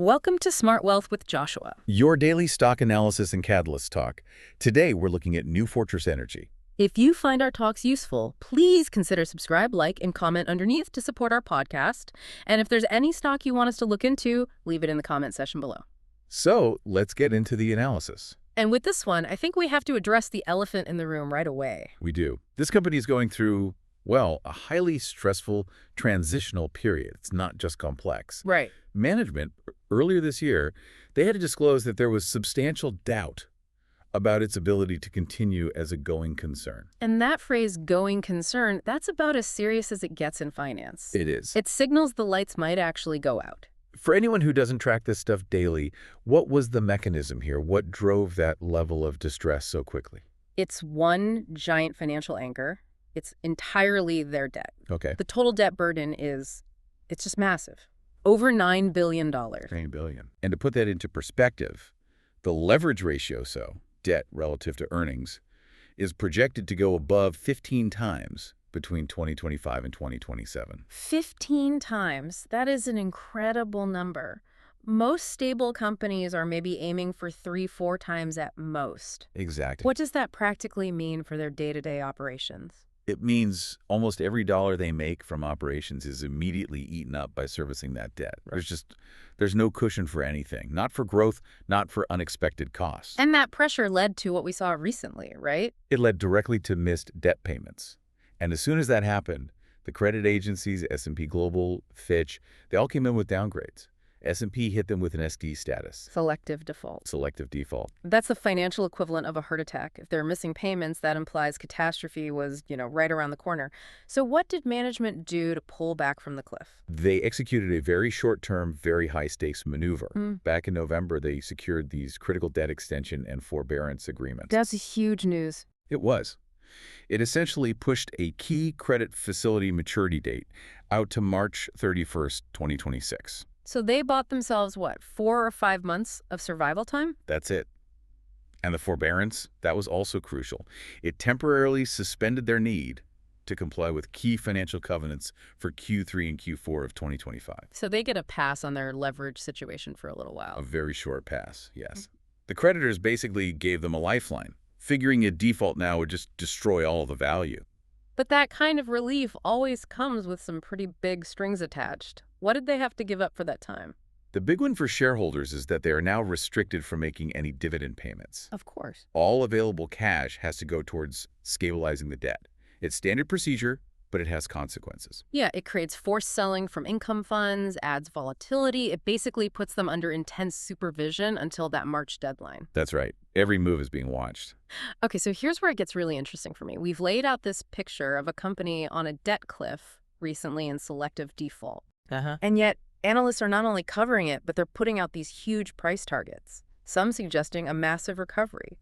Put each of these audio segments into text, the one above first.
Welcome to Smart Wealth with Joshua. Your daily stock analysis and catalyst talk. Today, we're looking at New Fortress Energy. If you find our talks useful, please consider subscribe, like, and comment underneath to support our podcast. And if there's any stock you want us to look into, leave it in the comment section below. So, let's get into the analysis. And with this one, I think we have to address the elephant in the room right away. We do. This company is going through, well, a highly stressful transitional period. It's not just complex. Right. Management, earlier this year, they had to disclose that there was substantial doubt about its ability to continue as a going concern. And that phrase, going concern, that's about as serious as it gets in finance. It is. It signals the lights might actually go out. For anyone who doesn't track this stuff daily, what was the mechanism here? What drove that level of distress so quickly? It's one giant financial anchor. It's entirely their debt. Okay. The total debt burden it's just massive. Over $9 billion. $9 billion. And to put that into perspective, the leverage ratio, debt relative to earnings, is projected to go above 15 times between 2025 and 2027. 15 times. That is an incredible number. Most stable companies are maybe aiming for 3-4 times at most. Exactly. What does that practically mean for their day-to-day operations? It means almost every dollar they make from operations is immediately eaten up by servicing that debt. Right. There's no cushion for anything, not for growth, not for unexpected costs. And that pressure led to what we saw recently, right? It led directly to missed debt payments. And as soon as that happened, the credit agencies, S&P Global, Fitch, they all came in with downgrades. S&P hit them with an SD status. Selective default. Selective default. That's the financial equivalent of a heart attack. If they're missing payments, that implies catastrophe was, right around the corner. So what did management do to pull back from the cliff? They executed a very short-term, very high-stakes maneuver. Back in November, they secured these critical debt extension and forbearance agreements. That's huge news. It was. It essentially pushed a key credit facility maturity date out to March 31st, 2026. So they bought themselves, 4 or 5 months of survival time? That's it. And the forbearance, that was also crucial. It temporarily suspended their need to comply with key financial covenants for Q3 and Q4 of 2025. So they get a pass on their leverage situation for a little while. A very short pass, yes. The creditors basically gave them a lifeline, figuring a default now would just destroy all the value. But that kind of relief always comes with some pretty big strings attached. What did they have to give up for that time? The big one for shareholders is that they are now restricted from making any dividend payments. Of course. All available cash has to go towards stabilizing the debt. It's standard procedure, but it has consequences. Yeah, it creates forced selling from income funds, adds volatility. It basically puts them under intense supervision until that March deadline. That's right. Every move is being watched. Okay, so here's where it gets really interesting for me. We've laid out this picture of a company on a debt cliff recently in selective default. And yet, analysts are not only covering it, but they're putting out these huge price targets, some suggesting a massive recovery.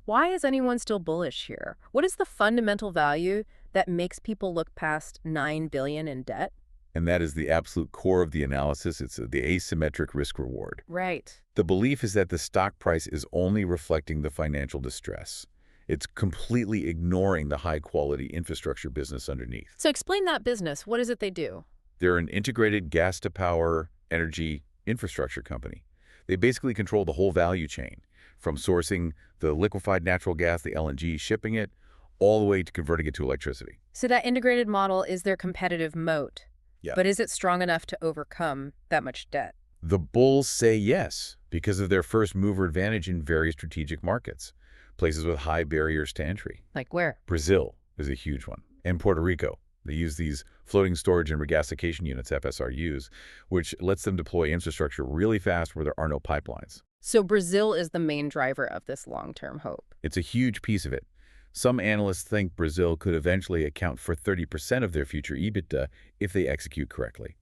Why is anyone still bullish here? What is the fundamental value that makes people look past $9 billion in debt? And that is the absolute core of the analysis. It's the asymmetric risk-reward. Right. The belief is that the stock price is only reflecting the financial distress. It's completely ignoring the high-quality infrastructure business underneath. So explain that business. What is it they do? They're an integrated gas-to-power energy infrastructure company. They basically control the whole value chain, from sourcing the liquefied natural gas, the LNG, shipping it, all the way to converting it to electricity. So that integrated model is their competitive moat. Yeah. But is it strong enough to overcome that much debt? The bulls say yes, because of their first-mover advantage in very strategic markets, places with high barriers to entry. Like where? Brazil is a huge one, and Puerto Rico. They use these floating storage and regasification units, FSRUs, which lets them deploy infrastructure really fast where there are no pipelines. So Brazil is the main driver of this long-term hope. It's a huge piece of it. Some analysts think Brazil could eventually account for 30% of their future EBITDA if they execute correctly.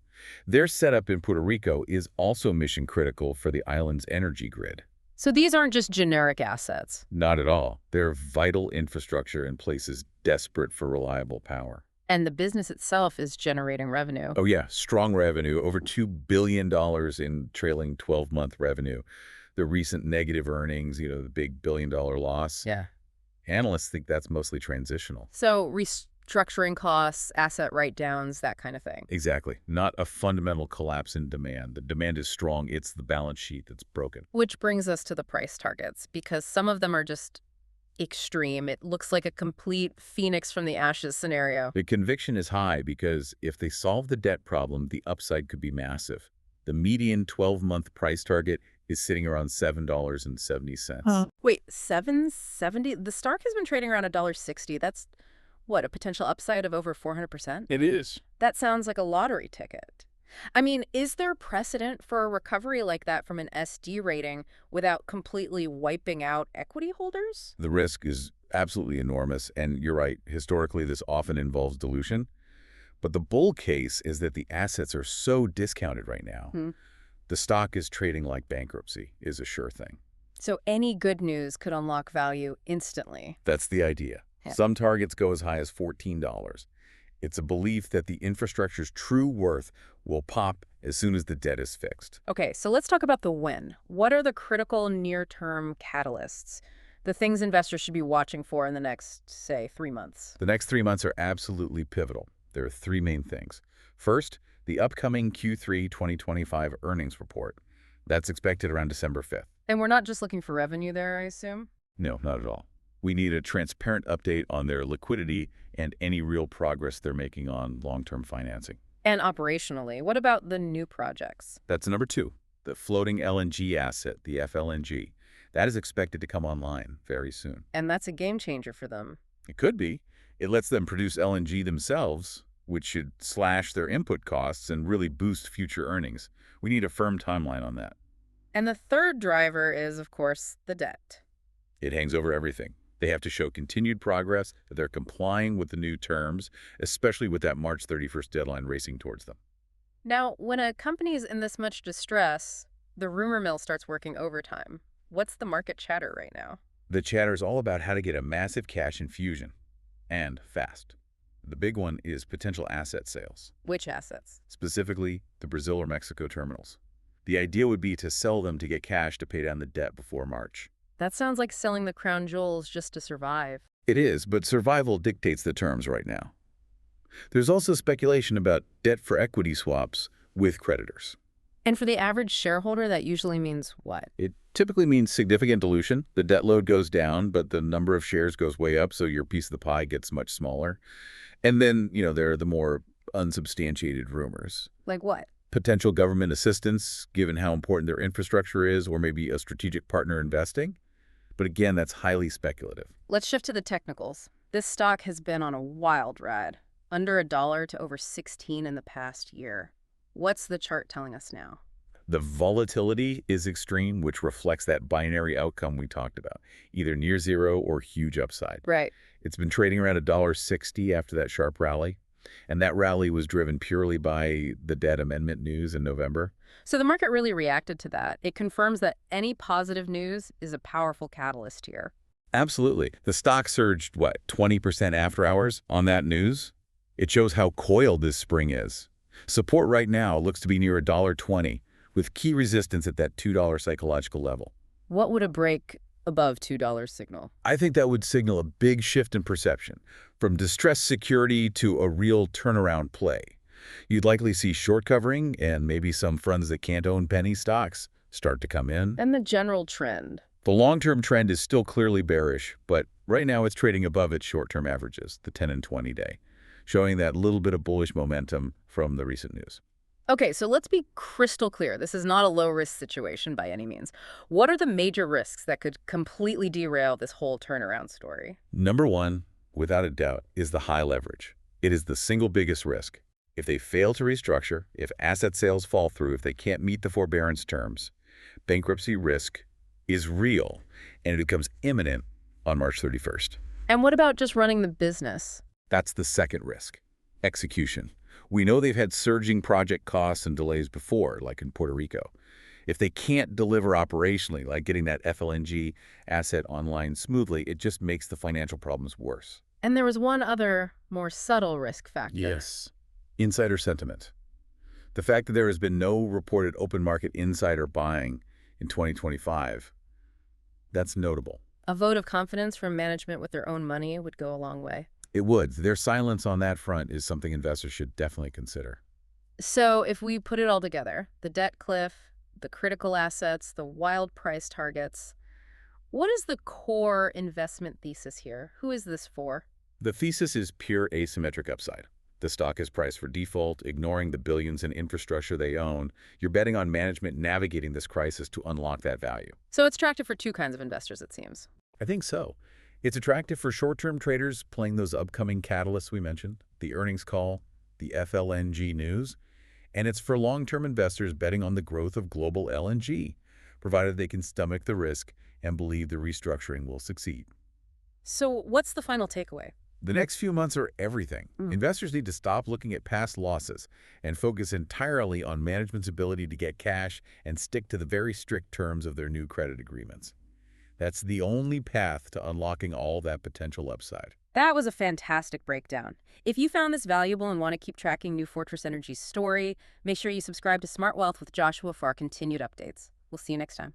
Their setup in Puerto Rico is also mission-critical for the island's energy grid. So these aren't just generic assets. Not at all. They're vital infrastructure in places desperate for reliable power. And the business itself is generating revenue. Oh, yeah. Strong revenue, over $2 billion in trailing 12-month revenue. The recent negative earnings, the big billion-dollar loss. Yeah. Analysts think that's mostly transitional. So Structuring costs, asset write-downs, that kind of thing. Exactly. Not a fundamental collapse in demand. The demand is strong. It's the balance sheet that's broken. Which brings us to the price targets, because some of them are just extreme. It looks like a complete phoenix from the ashes scenario. The conviction is high because if they solve the debt problem, the upside could be massive. The median 12-month price target is sitting around $7.70. Wait, 770? The stock has been trading around $1.60. That's, what, a potential upside of over 400%? It is. That sounds like a lottery ticket. I mean, is there precedent for a recovery like that from an SD rating without completely wiping out equity holders? The risk is absolutely enormous, and you're right, historically this often involves dilution. But the bull case is that the assets are so discounted right now. The stock is trading like bankruptcy is a sure thing. So any good news could unlock value instantly. That's the idea. Yeah. Some targets go as high as $14. It's a belief that the infrastructure's true worth will pop as soon as the debt is fixed. Okay, so let's talk about the when. What are the critical near-term catalysts? The things investors should be watching for in the next, say, 3 months? The next 3 months are absolutely pivotal. There are 3 main things. First, the upcoming Q3 2025 earnings report. That's expected around December 5th. And we're not just looking for revenue there, I assume? No, not at all. We need a transparent update on their liquidity and any real progress they're making on long-term financing. And operationally, what about the new projects? That's number 2, the floating LNG asset, the FLNG. That is expected to come online very soon. And that's a game changer for them. It could be. It lets them produce LNG themselves, which should slash their input costs and really boost future earnings. We need a firm timeline on that. And the third driver is, of course, the debt. It hangs over everything. They have to show continued progress, that they're complying with the new terms, especially with that March 31st deadline racing towards them. Now, when a company is in this much distress, the rumor mill starts working overtime. What's the market chatter right now? The chatter is all about how to get a massive cash infusion, and fast. The big one is potential asset sales. Which assets? Specifically, the Brazil or Mexico terminals. The idea would be to sell them to get cash to pay down the debt before March. That sounds like selling the crown jewels just to survive. It is, but survival dictates the terms right now. There's also speculation about debt for equity swaps with creditors. And for the average shareholder, that usually means what? It typically means significant dilution. The debt load goes down, but the number of shares goes way up, so your piece of the pie gets much smaller. And then, there are the more unsubstantiated rumors. Like what? Potential government assistance, given how important their infrastructure is, or maybe a strategic partner investing. But again, that's highly speculative. Let's shift to the technicals. This stock has been on a wild ride, under $1 to over 16 in the past year. What's the chart telling us now? The volatility is extreme, which reflects that binary outcome we talked about, either near zero or huge upside. Right. It's been trading around $1.60 after that sharp rally, and that rally was driven purely by the debt amendment news in November. So the market really reacted to that. It confirms that any positive news is a powerful catalyst here. Absolutely. The stock surged, 20% after hours on that news? It shows how coiled this spring is. Support right now looks to be near $1.20, with key resistance at that $2 psychological level. What would a break above $2 signal? I think that would signal a big shift in perception, from distressed security to a real turnaround play. You'd likely see short covering and maybe some funds that can't own penny stocks start to come in. And the general trend? The long-term trend is still clearly bearish, but right now it's trading above its short-term averages, the 10 and 20-day, showing that little bit of bullish momentum from the recent news. Okay, so let's be crystal clear. This is not a low-risk situation by any means. What are the major risks that could completely derail this whole turnaround story? Number 1, without a doubt, is the high leverage. It is the single biggest risk. If they fail to restructure, if asset sales fall through, if they can't meet the forbearance terms, bankruptcy risk is real, and it becomes imminent on March 31st. And what about just running the business? That's the second risk, execution. We know they've had surging project costs and delays before, like in Puerto Rico. If they can't deliver operationally, like getting that FLNG asset online smoothly, it just makes the financial problems worse. And there was one other, more subtle risk factor. Yes. Insider sentiment. The fact that there has been no reported open market insider buying in 2025, that's notable. A vote of confidence from management with their own money would go a long way. It would. Their silence on that front is something investors should definitely consider. So if we put it all together, the debt cliff, the critical assets, the wild price targets, what is the core investment thesis here? Who is this for? The thesis is pure asymmetric upside. The stock is priced for default, ignoring the billions in infrastructure they own. You're betting on management navigating this crisis to unlock that value. So it's attractive for two kinds of investors, it seems. I think so. It's attractive for short-term traders playing those upcoming catalysts we mentioned, the earnings call, the FLNG news, and it's for long-term investors betting on the growth of global LNG, provided they can stomach the risk and believe the restructuring will succeed. So what's the final takeaway? The next few months are everything. Investors need to stop looking at past losses and focus entirely on management's ability to get cash and stick to the very strict terms of their new credit agreements. That's the only path to unlocking all that potential upside. That was a fantastic breakdown. If you found this valuable and want to keep tracking New Fortress Energy's story, make sure you subscribe to Smart Wealth with Joshua for our continued updates. We'll see you next time.